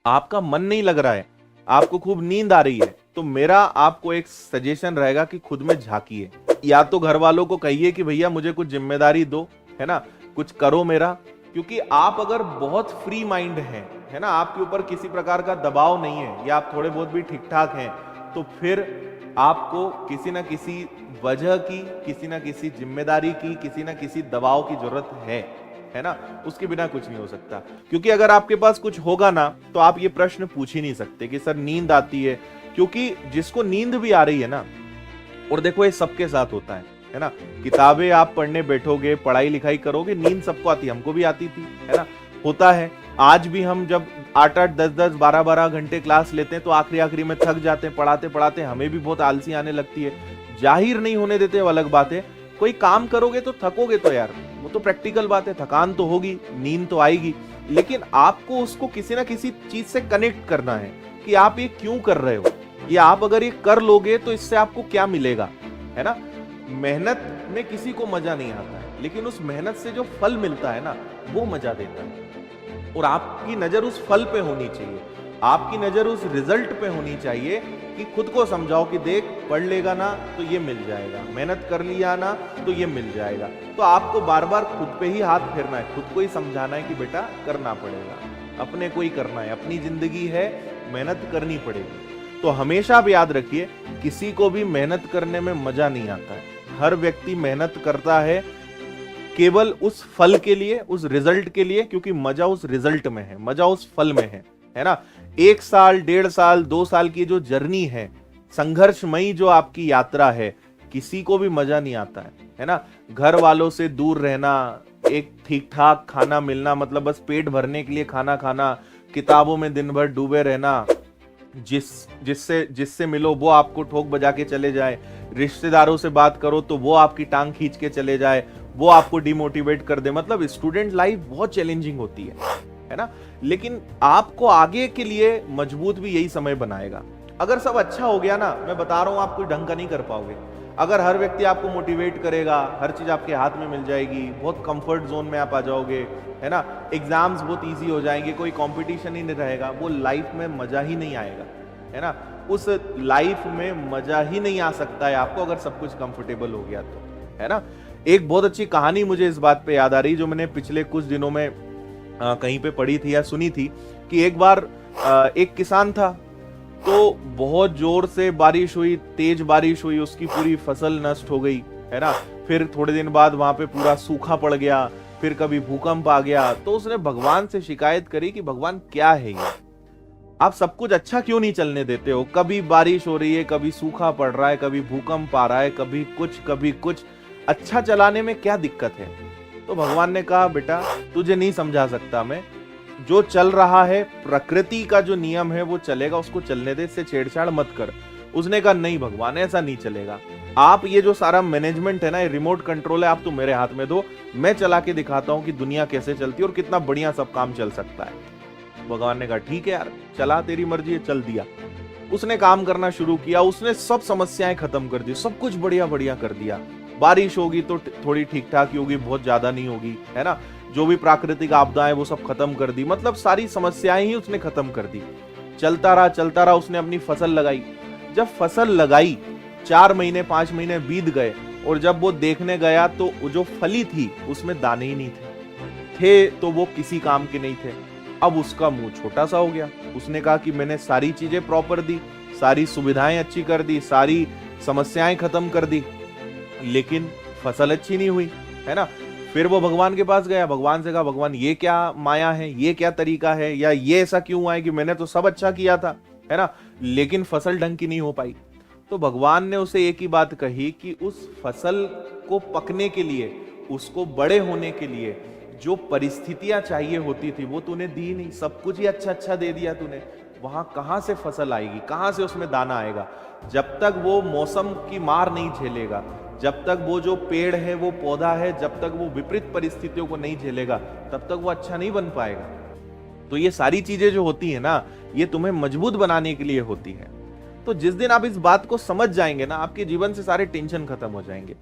आपका मन नहीं लग रहा है, आपको खूब नींद आ रही है, तो मेरा आपको एक सजेशन रहेगा कि खुद में झांकिए। या तो घर वालों को कहिए कि भैया मुझे कुछ जिम्मेदारी दो, है ना, कुछ करो मेरा। क्योंकि आप अगर बहुत फ्री माइंड हैं, है ना, आपके ऊपर किसी प्रकार का दबाव नहीं है, या आप थोड़े बहुत भी ठीक ठाक हैं, तो फिर आपको किसी ना किसी वजह की, किसी ना किसी जिम्मेदारी की, किसी ना किसी दबाव की जरूरत है ना। उसके बिना कुछ नहीं हो सकता। क्योंकि अगर आपके पास कुछ होगा ना, तो आप ये प्रश्न पूछ ही नहीं सकते कि सर नींद आती है। क्योंकि जिसको नींद भी आ रही है ना, और देखो ये सबके साथ होता है ना, किताबें आप पढ़ने बैठोगे, पढ़ाई लिखाई करोगे, नींद सबको आती है, हमको भी आती थी, है ना, होता है। आज भी हम जब 8-8, 10-10, 12-12 घंटे क्लास लेते हैं तो आखिरी में थक जाते हैं, पढ़ाते पढ़ाते हमें भी बहुत आलसी आने लगती है। जाहिर नहीं होने देते, वो अलग बात है। कोई काम करोगे तो थकोगे तो यार, वो तो प्रैक्टिकल बात है, थकान तो होगी, नींद तो आएगी, लेकिन आपको उसको किसी ना किसी चीज से कनेक्ट करना है कि आप ये क्यों कर रहे हो, या आप अगर ये कर लोगे तो इससे आपको क्या मिलेगा, है ना। मेहनत में किसी को मजा नहीं आता है, लेकिन उस मेहनत से जो फल मिलता है ना, वो मजा देता है। और आपकी नजर उस फल पे होनी चाहिए, आपकी नजर उस रिजल्ट पे होनी चाहिए कि खुद को समझाओ कि देख, पढ़ लेगा ना तो ये मिल जाएगा, मेहनत कर लिया ना तो ये मिल जाएगा। तो आपको बार बार खुद पे ही हाथ फेरना है, खुद को ही समझाना है कि बेटा करना पड़ेगा, अपने को ही करना है, अपनी जिंदगी है, मेहनत करनी पड़ेगी। तो हमेशा आप याद रखिए, किसी को भी मेहनत करने में मजा नहीं आता है। हर व्यक्ति मेहनत करता है केवल उस फल के लिए, उस रिजल्ट के लिए, क्योंकि मजा उस रिजल्ट में है, मजा उस फल में है ना। 1 साल, 1.5 साल, 2 साल की जो जर्नी है, संघर्षमयी जो आपकी यात्रा है, किसी को भी मजा नहीं आता है ना। घर वालों से दूर रहना, एक ठीक ठाक खाना मिलना, मतलब बस पेट भरने के लिए खाना खाना, किताबों में दिन भर डूबे रहना, जिससे मिलो वो आपको ठोक बजा के चले जाए, रिश्तेदारों से बात करो तो वो आपकी टांग खींच के चले जाए, वो आपको डिमोटिवेट कर दे। मतलब स्टूडेंट लाइफ बहुत चैलेंजिंग होती है ना। लेकिन आपको आगे के लिए मजबूत भी यही समय बनाएगा। अगर सब अच्छा हो गया ना, मैं बता रहा हूं, आप कोई ढंग का नहीं कर पाओगे। अगर हर व्यक्ति आपको मोटिवेट करेगा, हर चीज आपके हाथ में मिल जाएगी, बहुत कंफर्ट जोन में आप आ जाओगे, है ना, एग्जाम्स बहुत इजी हो जाएंगे, कोई कंपटीशन ही नहीं रहेगा, वो लाइफ में मजा ही नहीं आएगा, है ना। उस लाइफ में मजा ही नहीं आ सकता है आपको अगर सब कुछ कंफर्टेबल हो गया तो, है ना। एक बहुत अच्छी कहानी मुझे इस बात पे याद आ रही, जो मैंने पिछले कुछ दिनों में कहीं पे पढ़ी थी या सुनी थी, कि एक बार एक किसान था, तो बहुत जोर से बारिश हुई, तेज बारिश हुई, उसकी पूरी फसल नष्ट हो गई, है ना। फिर थोड़े दिन बाद वहां पे पूरा सूखा पड़ गया, फिर कभी भूकंप आ गया। तो उसने भगवान से शिकायत करी कि भगवान क्या है ये, आप सब कुछ अच्छा क्यों नहीं चलने देते हो, कभी बारिश हो रही है, कभी सूखा पड़ रहा है, कभी भूकंप आ रहा है, कभी कुछ, अच्छा चलाने में क्या दिक्कत है। तो भगवान ने कहा, बेटा तुझे नहीं समझा सकता मैं, जो चल रहा है प्रकृति का जो नियम है वो चलेगा, उसको चलने दे, इससे छेड़छाड़ मत कर। उसने कहा, नहीं भगवान ऐसा नहीं चलेगा, आप ये जो सारा मैनेजमेंट है ना, ये रिमोट कंट्रोल है, आप तो मेरे हाथ में दो, मैं चला के दिखाता हूं कि दुनिया कैसे चलती है और कितना बढ़िया सब काम चल सकता है। भगवान ने कहा, ठीक है यार, चला, तेरी मर्जी है, चल दिया। उसने काम करना शुरू किया, उसने सब समस्याएं खत्म कर दी, सब कुछ बढ़िया बढ़िया कर दिया। बारिश होगी तो थोड़ी ठीक ठाक ही होगी, बहुत ज्यादा नहीं होगी, है ना। जो भी प्राकृतिक आपदाएं वो सब खत्म कर दी, मतलब सारी समस्याएं ही उसने खत्म कर दी। चलता रहा, उसने अपनी फसल लगाई। जब फसल लगाई 4 महीने 5 महीने बीत गए, और जब वो देखने गया तो जो फली थी उसमें दाने ही नहीं थे तो वो किसी काम के नहीं थे। अब उसका मुंह छोटा सा हो गया। उसने कहा कि मैंने सारी चीजें प्रॉपर दी, सारी सुविधाएं अच्छी कर दी, सारी समस्याएं खत्म कर दी, लेकिन फसल अच्छी नहीं हुई, है ना। फिर वो भगवान के पास गया, भगवान से कहा, भगवान ये क्या माया है, ये क्या तरीका है, या ये ऐसा क्यों हुआ है कि मैंने तो सब अच्छा किया था, है ना, लेकिन फसल ढंग की नहीं हो पाई। तो भगवान ने उसे एक ही बात कही कि उस फसल को पकने के लिए, उसको बड़े होने के लिए जो परिस्थितियां चाहिए होती थी वो तूने दी नहीं, सब कुछ ही अच्छा अच्छा दे दिया तूने, वहां कहां से फसल आएगी, कहां से उसमें दाना आएगा। जब तक वो मौसम की मार नहीं झेलेगा, जब तक वो जो पेड़ है, वो पौधा है, जब तक वो विपरीत परिस्थितियों को नहीं झेलेगा, तब तक वो अच्छा नहीं बन पाएगा। तो ये सारी चीजें जो होती है ना, ये तुम्हें मजबूत बनाने के लिए होती है। तो जिस दिन आप इस बात को समझ जाएंगे ना, आपके जीवन से सारे टेंशन खत्म हो जाएंगे।